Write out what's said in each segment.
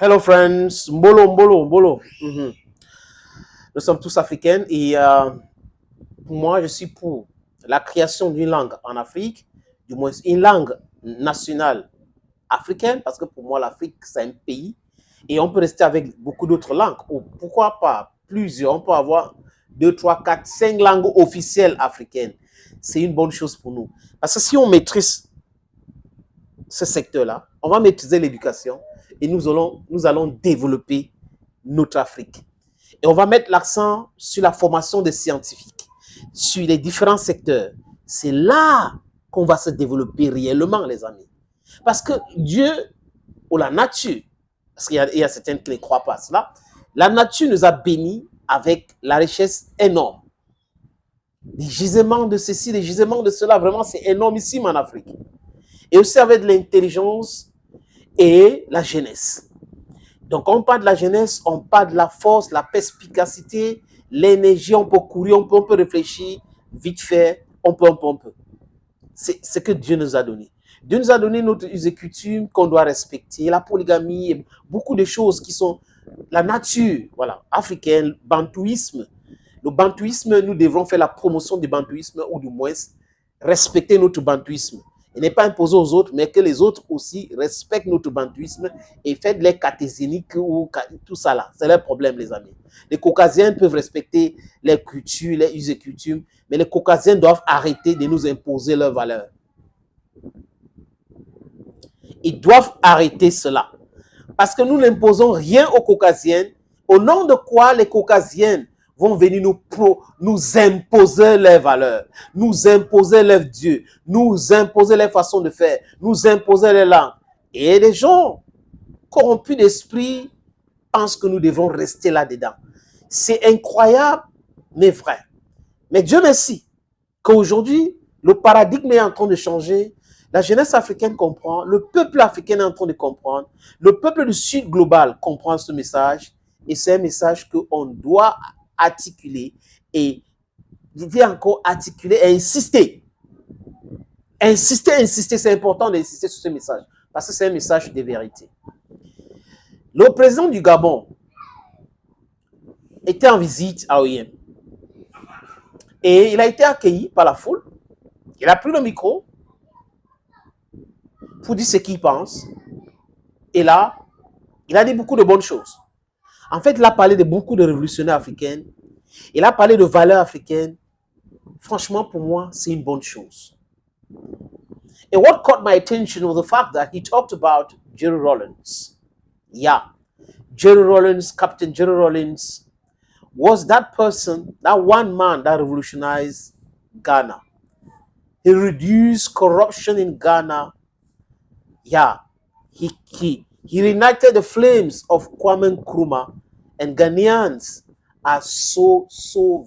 Hello friends, Mbolo, Mbolo, Mbolo. Nous sommes tous africains et pour moi, je suis pour la création d'une langue en Afrique, du moins une langue nationale africaine, parce que pour moi, l'Afrique, c'est un pays et on peut rester avec beaucoup d'autres langues. Ou pourquoi pas plusieurs, on peut avoir 2, 3, 4, 5 langues officielles africaines. C'est une bonne chose pour nous. Parce que si on maîtrise ce secteur-là, on va maîtriser l'éducation et nous allons développer notre Afrique. Et on va mettre l'accent sur la formation des scientifiques, sur les différents secteurs. C'est là qu'on va se développer réellement, les amis. Parce que Dieu, ou la nature, parce qu'il y a certains qui ne croient pas à cela, la nature nous a bénis avec la richesse énorme. Des gisements de ceci, des gisements de cela, vraiment c'est énormissime en Afrique. Et aussi avec de l'intelligence et la jeunesse. Donc, on parle de la jeunesse, on parle de la force, la perspicacité, l'énergie, on peut courir, on peut réfléchir, vite fait, on peut. C'est ce que Dieu nous a donné. Dieu nous a donné notre us et coutume qu'on doit respecter, la polygamie, et beaucoup de choses qui sont la nature, voilà, africaine, bantouisme. Le bantouisme, nous devrons faire la promotion du bantouisme ou du moins respecter notre bantouisme. Et n'est pas imposé aux autres, mais que les autres aussi respectent notre bantouisme et font les catézéniques ou tout ça là. C'est leur problème, les amis. Les Caucasiens peuvent respecter les cultures, les us et coutumes, mais les Caucasiens doivent arrêter de nous imposer leurs valeurs. Ils doivent arrêter cela. Parce que nous n'imposons rien aux Caucasiens, au nom de quoi les Caucasiens vont venir nous imposer leurs valeurs, nous imposer leurs dieux, nous imposer les façons de faire, nous imposer les langues. Et les gens corrompus d'esprit pensent que nous devons rester là-dedans. C'est incroyable, mais vrai. Mais Dieu merci qu'aujourd'hui, le paradigme est en train de changer. La jeunesse africaine comprend, le peuple africain est en train de comprendre, le peuple du Sud global comprend ce message. Et c'est un message qu'on doit articuler et je dis encore articuler et insister. Insister, c'est important d'insister sur ce message parce que c'est un message de vérité. Le président du Gabon était en visite à OIM et il a été accueilli par la foule. Il a pris le micro pour dire ce qu'il pense et là, il a dit beaucoup de bonnes choses. En fait, il a parlé de beaucoup de révolutionnaires africaines. Il a parlé de valeurs africaines. Franchement, pour moi, c'est une bonne chose. And what caught my attention was the fact that he talked about Jerry Rawlings. Yeah, Jerry Rawlings, Captain Jerry Rawlings, was that person, that one man that revolutionized Ghana. He reduced corruption in Ghana. Yeah, he reignited the flames of Kwame Nkrumah, and Ghanaians are so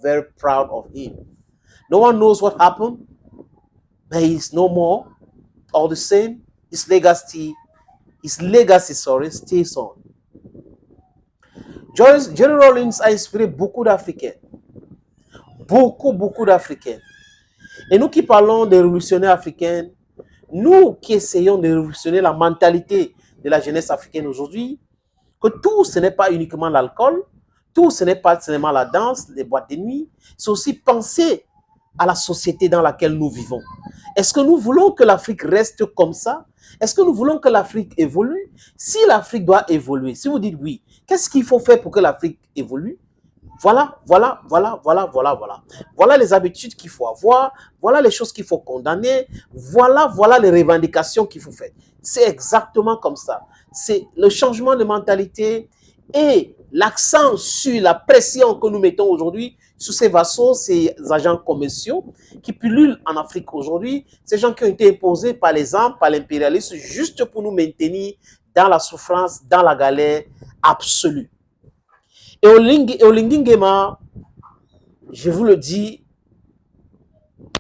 very proud of him. No one knows what happened, but he's no more. All the same, his legacy, stays on. Jerry Rawlings a inspiré beaucoup d'Africains. Beaucoup d'Africains. Et nous qui parlons des révolutionnaires africains, nous qui essayons de révolutionner la mentalité de la jeunesse africaine aujourd'hui, que tout ce n'est pas uniquement l'alcool, tout ce n'est pas seulement la danse, les boîtes de nuit, c'est aussi penser à la société dans laquelle nous vivons. Est-ce que nous voulons que l'Afrique reste comme ça? Est-ce que nous voulons que l'Afrique évolue? Si l'Afrique doit évoluer, si vous dites oui, qu'est-ce qu'il faut faire pour que l'Afrique évolue? Voilà les habitudes qu'il faut avoir, voilà les choses qu'il faut condamner, voilà les revendications qu'il faut faire. C'est exactement comme ça. C'est le changement de mentalité et l'accent sur la pression que nous mettons aujourd'hui sur ces vassaux, ces agents commerciaux qui pullulent en Afrique aujourd'hui, ces gens qui ont été imposés par les armes, par l'impérialisme, juste pour nous maintenir dans la souffrance, dans la galère absolue. Et au Lingingema, je vous le dis,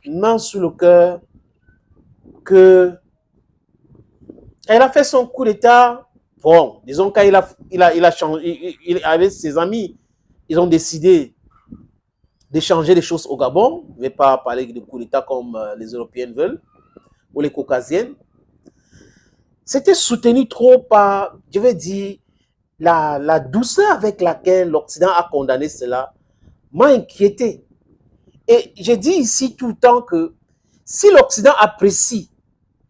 main sur le cœur, que elle a fait son coup d'État. Bon, disons qu'il a changé, avec ses amis, ils ont décidé de changer les choses au Gabon. Je ne vais pas parler de coup d'État comme les Européens veulent, ou les Caucasiennes. C'était soutenu trop par, je vais dire, la douceur avec laquelle l'Occident a condamné cela m'a inquiété. Et je dis ici tout le temps que si l'Occident apprécie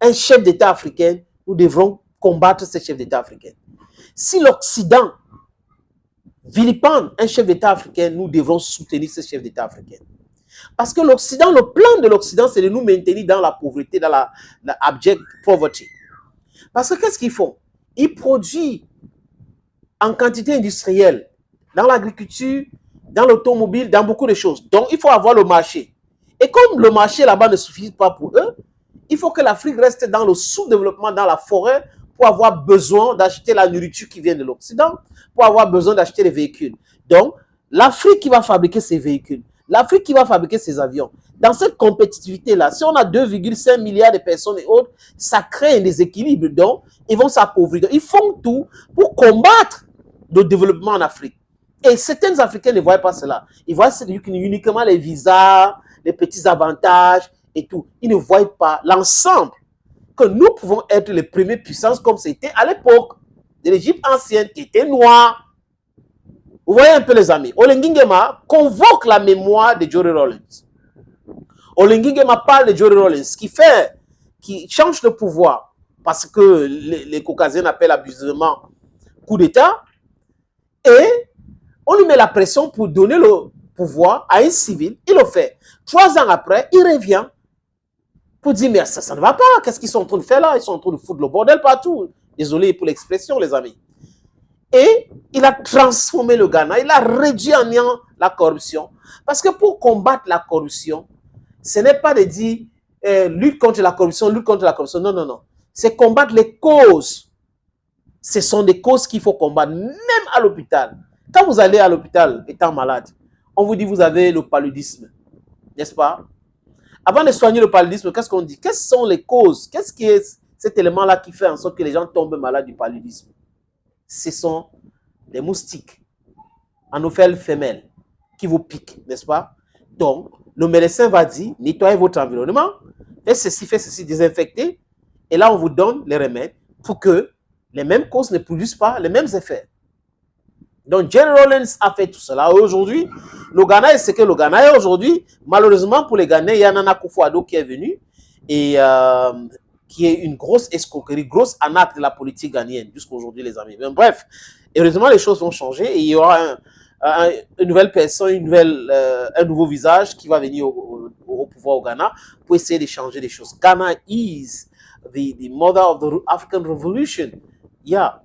un chef d'État africain, nous devrons combattre ce chef d'État africain. Si l'Occident vilipende un chef d'État africain, nous devrons soutenir ce chef d'État africain. Parce que l'Occident, le plan de l'Occident, c'est de nous maintenir dans la pauvreté, dans la abject poverty. Parce que qu'est-ce qu'ils font? Ils produisent en quantité industrielle, dans l'agriculture, dans l'automobile, dans beaucoup de choses. Donc, il faut avoir le marché. Et comme le marché là-bas ne suffit pas pour eux, il faut que l'Afrique reste dans le sous-développement, dans la forêt, pour avoir besoin d'acheter la nourriture qui vient de l'Occident, pour avoir besoin d'acheter les véhicules. Donc, l'Afrique qui va fabriquer ces véhicules, l'Afrique qui va fabriquer ces avions. Dans cette compétitivité-là, si on a 2,5 milliards de personnes et autres, ça crée un déséquilibre. Donc, ils vont s'appauvrir. Ils font tout pour combattre le développement en Afrique. Et certains Africains ne voient pas cela. Ils voient uniquement les visas, les petits avantages et tout. Ils ne voient pas l'ensemble que nous pouvons être les premières puissances comme c'était à l'époque de l'Égypte ancienne qui était noire. Vous voyez un peu les amis. Olengi Nguema convoque la mémoire de Jory Rawlings. Olengi Nguema parle de Jory Rawlings, qui change de pouvoir parce que les Caucasiens appellent abusivement coup d'État. Et on lui met la pression pour donner le pouvoir à un civil. Il le fait. 3 ans après, il revient pour dire, mais ça ne va pas. Qu'est-ce qu'ils sont en train de faire là? Ils sont en train de foutre le bordel partout. Désolé pour l'expression, les amis. Et il a transformé le Ghana. Il a réduit en néant la corruption. Parce que pour combattre la corruption, ce n'est pas de dire lutte contre la corruption, lutte contre la corruption. Non, non, non. C'est combattre les causes. Ce sont des causes qu'il faut combattre, même à l'hôpital. Quand vous allez à l'hôpital étant malade, on vous dit vous avez le paludisme, n'est-ce pas? Avant de soigner le paludisme, qu'est-ce qu'on dit? Quelles sont les causes? Qu'est-ce qui est cet élément-là qui fait en sorte que les gens tombent malades du paludisme? Ce sont des moustiques, anophèles femelles, qui vous piquent, n'est-ce pas? Donc, le médecin va dire, nettoyez votre environnement, faites ceci, désinfectez, et là, on vous donne les remèdes pour que les mêmes causes ne produisent pas les mêmes effets. Donc, Jory Rawlings a fait tout cela. Aujourd'hui, le Ghana est ce que le Ghana est aujourd'hui. Malheureusement, pour les Ghanais, il y a Nana Akufo-Addo qui est venu et qui est une grosse escroquerie, grosse arnaque de la politique ghanéenne jusqu'à aujourd'hui, les amis. Mais bref, heureusement, les choses vont changer et il y aura une nouvelle personne, un nouveau visage qui va venir au pouvoir au Ghana pour essayer de changer les choses. Ghana is the mother of the African Revolution. Yeah,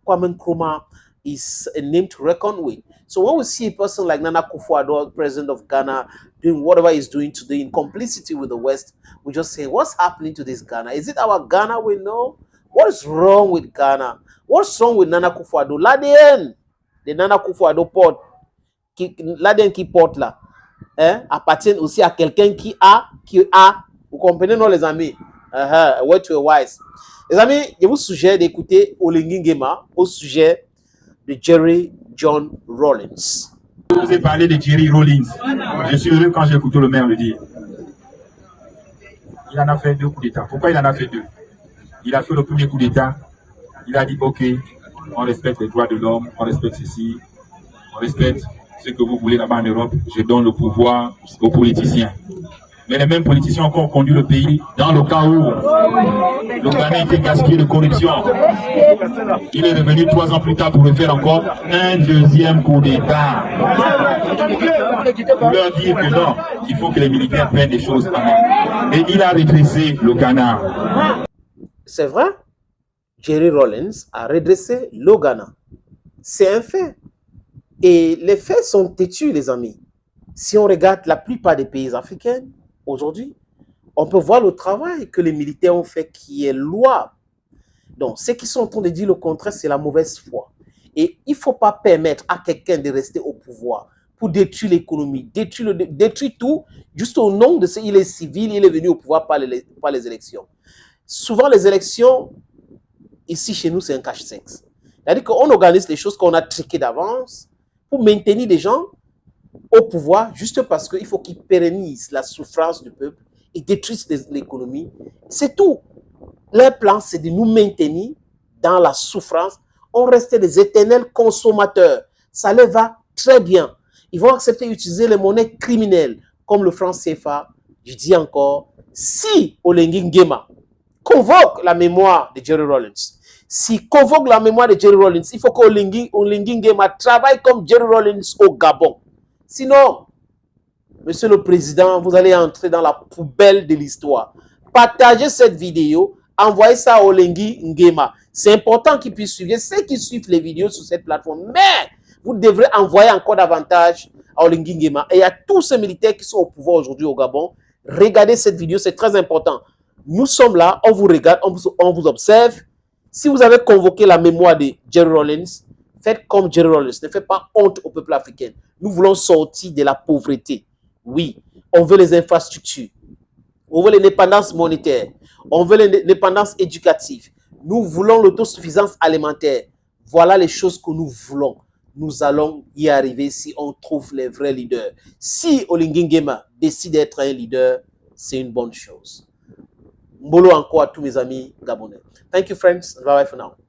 Kwame Nkrumah is a name to reckon with. So when we see a person like Nana Akufo-Addo, president of Ghana, doing whatever he's doing today in complicity with the West, we just say, what's happening to this Ghana? Is it our Ghana we know? What is wrong with Ghana? What's wrong with Nana Akufo-Addo? L'ADN de Nana Akufo-Addo porte, l'ADN qui porte là, appartient aussi à quelqu'un qui a. Vous comprenez, non, les amis? Word to a wise. Les amis, je vous suggère d'écouter Olengi Nguema au sujet de Jory John Rawlings. Je vous ai parlé de Jory Rawlings. Je suis heureux quand j'ai écouté le maire le dire. Il en a fait 2 coups d'État. Pourquoi il en a fait 2? Il a fait le premier coup d'État. Il a dit, OK, on respecte les droits de l'homme, on respecte ceci, on respecte ce que vous voulez là-bas en Europe. Je donne le pouvoir aux politiciens. Mais les mêmes politiciens ont encore conduit le pays dans le cas où le Ghana était gaspillé de corruption. Il est revenu 3 ans plus tard pour refaire encore un 2e coup d'État. Pour leur dire que non, il faut que les militaires prennent des choses en main. Et il a redressé le Ghana. C'est vrai, Jory Rawlings a redressé le Ghana. C'est un fait. Et les faits sont têtus, les amis. Si on regarde la plupart des pays africains, aujourd'hui, on peut voir le travail que les militaires ont fait qui est louable. Donc, ceux qui sont en train de dire le contraire, c'est la mauvaise foi. Et il ne faut pas permettre à quelqu'un de rester au pouvoir pour détruire l'économie, détruire tout, juste au nom de ce qu'il est civil, il est venu au pouvoir par les élections. Souvent, les élections, ici chez nous, c'est un cache-sexe. C'est-à-dire qu'on organise les choses qu'on a triquées d'avance pour maintenir des gens au pouvoir juste parce qu'il faut qu'ils pérennisent la souffrance du peuple et détruisent l'économie. C'est tout. Leur plan, c'est de nous maintenir dans la souffrance. on restait des éternels consommateurs. Ça leur va très bien. Ils vont accepter d'utiliser les monnaies criminelles comme le franc CFA. Je dis encore, si Olengi Nguema convoque la mémoire de Jerry Rawlings, s'il convoque la mémoire de Jerry Rawlings, il faut qu'Olengi Nguema travaille comme Jerry Rawlings au Gabon. Sinon, Monsieur le Président, vous allez entrer dans la poubelle de l'histoire. Partagez cette vidéo, envoyez ça à Olengi Nguema. C'est important qu'ils puissent suivre. Ceux qui suivent les vidéos sur cette plateforme, mais vous devrez envoyer encore davantage à Olengi Nguema et à tous ces militaires qui sont au pouvoir aujourd'hui au Gabon. Regardez cette vidéo, c'est très important. Nous sommes là, on vous regarde, on vous observe. Si vous avez convoqué la mémoire de Jerry Rawlings, faites comme Jerry Rawlings. Ne faites pas honte au peuple africain. Nous voulons sortir de la pauvreté. Oui, on veut les infrastructures. On veut l'indépendance monétaire. On veut l'indépendance éducative. Nous voulons l'autosuffisance alimentaire. Voilà les choses que nous voulons. Nous allons y arriver si on trouve les vrais leaders. Si Olengi Nguema décide d'être un leader, c'est une bonne chose. Mbolo encore à tous mes amis gabonais. Thank you, friends. Bye bye for now.